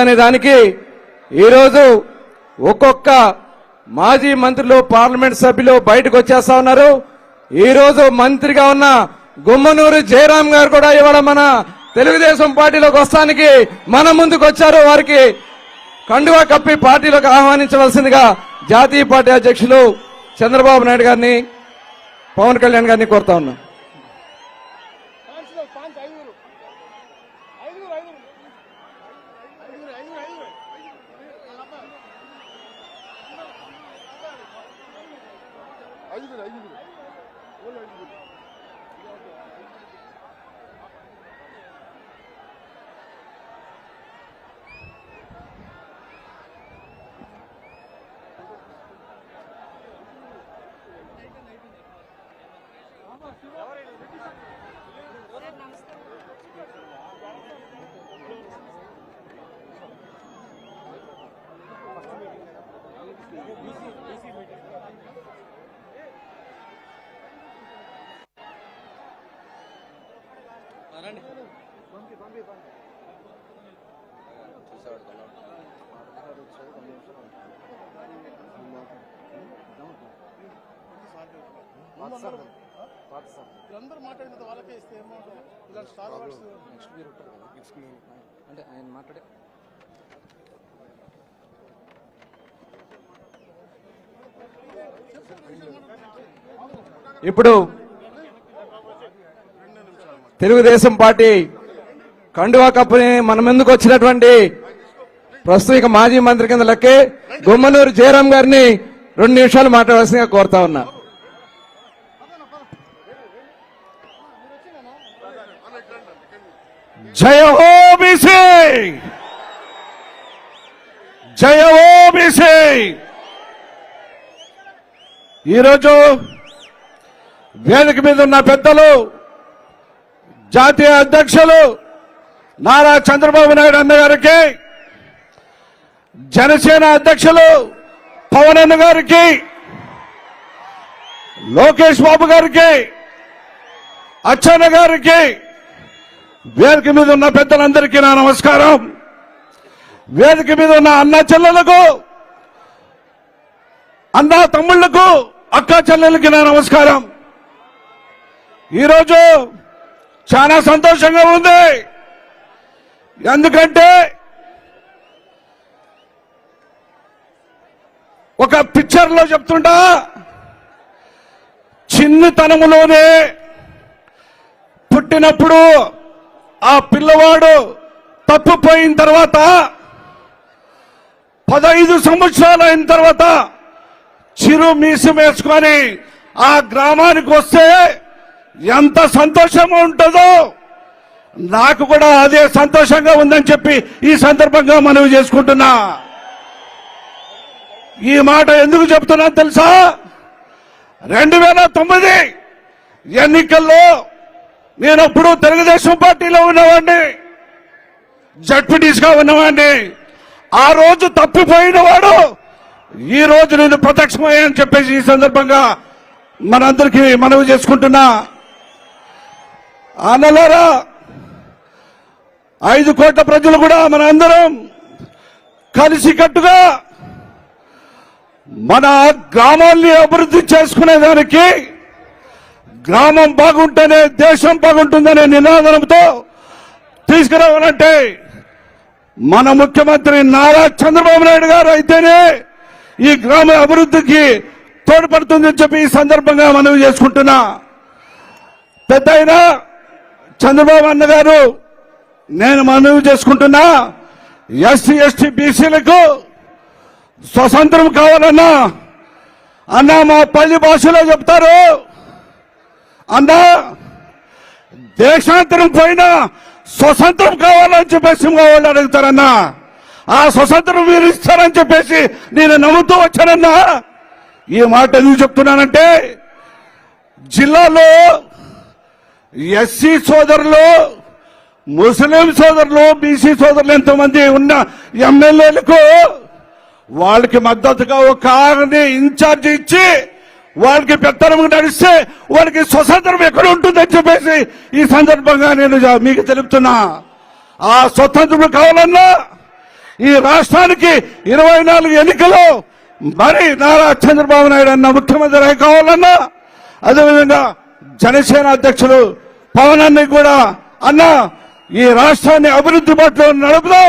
అనే దానికి ఈరోజు ఒక్కొక్క మాజీ మంత్రులు పార్లమెంట్ సభ్యులు బయటకు వచ్చేస్తా ఉన్నారు. ఈరోజు మంత్రిగా ఉన్న గుమ్మనూరు జయరాం గారు కూడా ఇవాళ మన తెలుగుదేశం పార్టీలోకి వస్తానికి మన ముందుకు వచ్చారు. వారికి కండువా కప్పి పార్టీలోకి ఆహ్వానించవలసిందిగా జాతీయ పార్టీ అధ్యక్షులు చంద్రబాబు నాయుడు గారిని, పవన్ కళ్యాణ్ గారిని కోరుతా ఉన్నాం. అందరూ మాట్లాడిన వాళ్ళకే ఇస్తే ఏమో ఇలాంటి స్టార్ అవార్డ్స్ నెక్స్ట్ మీరు అంటే ఆయన మాట్లాడే ఇప్పుడు తెలుగుదేశం పార్టీ కండువా కప్పుని మన ముందుకు వచ్చినటువంటి ప్రస్తుత మాజీ మంత్రి కింద లెక్కే గుమ్మనూరు జయరాం గారిని 2 నిమిషాలు మాట్లాడాల్సిందిగా కోరుతా ఉన్నా. జయ హో బీసీ, జయ హో బీసీ. ఈరోజు వేదిక మీద ఉన్న పెద్దలు, జాతీయ అధ్యక్షులు నారా చంద్రబాబు నాయుడు అన్న గారికి, జనసేన అధ్యక్షులు పవన్ అన్న గారికి, లోకేష్ బాబు గారికి, అచ్చెన్న గారికి, వేదిక మీద ఉన్న పెద్దలందరికీ నా నమస్కారం. వేదిక మీద ఉన్న అన్న చెల్లెలకు, అన్న తమ్ముళ్లకు, అక్క చెల్లెలకి నా నమస్కారం. ఈరోజు చాలా సంతోషంగా ఉంది. ఎందుకంటే ఒక పిక్చర్ లో చెప్తుంటా, చిన్నతనములోనే పుట్టినప్పుడు ఆ పిల్లవాడు తప్పిపోయిన తర్వాత 15 సంవత్సరాలు అయిన తర్వాత చిరు మీసం వేసుకొని ఆ గ్రామానికి వస్తే ఎంత సంతోషంగా ఉంటుందో, నాకు కూడా అదే సంతోషంగా ఉందని చెప్పి ఈ సందర్భంగా మనవి చేసుకుంటున్నా. ఈ మాట ఎందుకు చెప్తున్నా తెలుసా? 2009 ఎన్నికల్లో నేనప్పుడు తెలుగుదేశం పార్టీలో ఉన్నవాడిని, జడ్పీటీసీగా ఉన్నవాడిని. ఆ రోజు తప్పిపోయిన వాడు ఈ రోజు నేను ప్రత్యక్షమయ్యాని చెప్పేసి ఈ సందర్భంగా మనందరికీ మనవి చేసుకుంటున్నా. అన్నలారా, 5 కోట్ల ప్రజలు కూడా మనందరం కలిసికట్టుగా మన గ్రామాల్ని అభివృద్ధి చేసుకునేదానికి, గ్రామం బాగుంటేనే దేశం బాగుంటుందనే నినాదంతో తీసుకురావాలంటే మన ముఖ్యమంత్రి నారా చంద్రబాబు నాయుడు గారు అయితేనే ఈ గ్రామ అభివృద్ధికి తోడ్పడుతుందని చెప్పి ఈ సందర్భంగా మనవి చేసుకుంటున్నా. పెద్ద అయినా చంద్రబాబు అన్న గారు, నేను మనవి చేసుకుంటున్నా, ఎస్సీ ఎస్టీ బీసీలకు స్వతంత్రం కావాలన్నా, అన్న మా పల్లి భాషలో చెప్తారు, అన్న దేశాంతరం పోయినా స్వతంత్రం కావాలని చెప్పేసి వాళ్ళు అడుగుతారన్నా. ఆ స్వతంత్రం మీరు ఇస్తారని చెప్పేసి నేను నమ్ముతూ వచ్చానన్నా. ఈ మాట ఎందుకు చెప్తున్నానంటే, జిల్లాలో ఎస్సీ సోదరులు, ముస్లిం సోదరులు, బీసీ సోదరులు ఎంతోమంది ఉన్న ఎమ్మెల్యేలకు వాళ్ళకి మద్దతుగా ఒక ఆర్ని ఇన్ఛార్జ్ ఇచ్చి వాళ్ళకి పెత్తనం నడిస్తే వాళ్ళకి స్వతంత్రం ఎక్కడ ఉంటుందని చెప్పేసి ఈ సందర్భంగా నేను మీకు తెలుపుతున్నా. ఆ స్వతంత్రం కావాలన్నా ఈ రాష్ట్రానికి 24 ఎన్నికలు మరి నారా చంద్రబాబు నాయుడు అన్న ముఖ్యమంత్రి కావాలన్నా, అదేవిధంగా జనసేన అధ్యక్షులు పవన్ అన్ని కూడా అన్న ఈ రాష్ట్రాన్ని అభివృద్ధి బాటలో నడుపుదాం,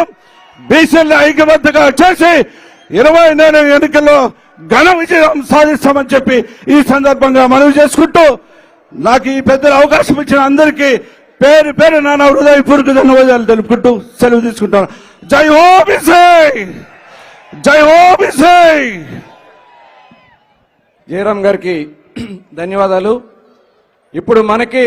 బీసీలను ఐక్యబద్ధంగా చేసి 24 ఎన్నికల్లో ఘన విజయం సాధిస్తామని చెప్పి ఈ సందర్భంగా మనవి చేసుకుంటూ నాకు ఈ పెద్దల అవకాశం ఇచ్చిన అందరికీ పేరు పేరు నా హృదయపూర్వక ధన్యవాదాలు తెలుపుకుంటూ సెలవు తీసుకుంటాను. జై హో బీసీ, జై హో బీసీ. జయరాం గారికి ధన్యవాదాలు. ఇప్పుడు మనకి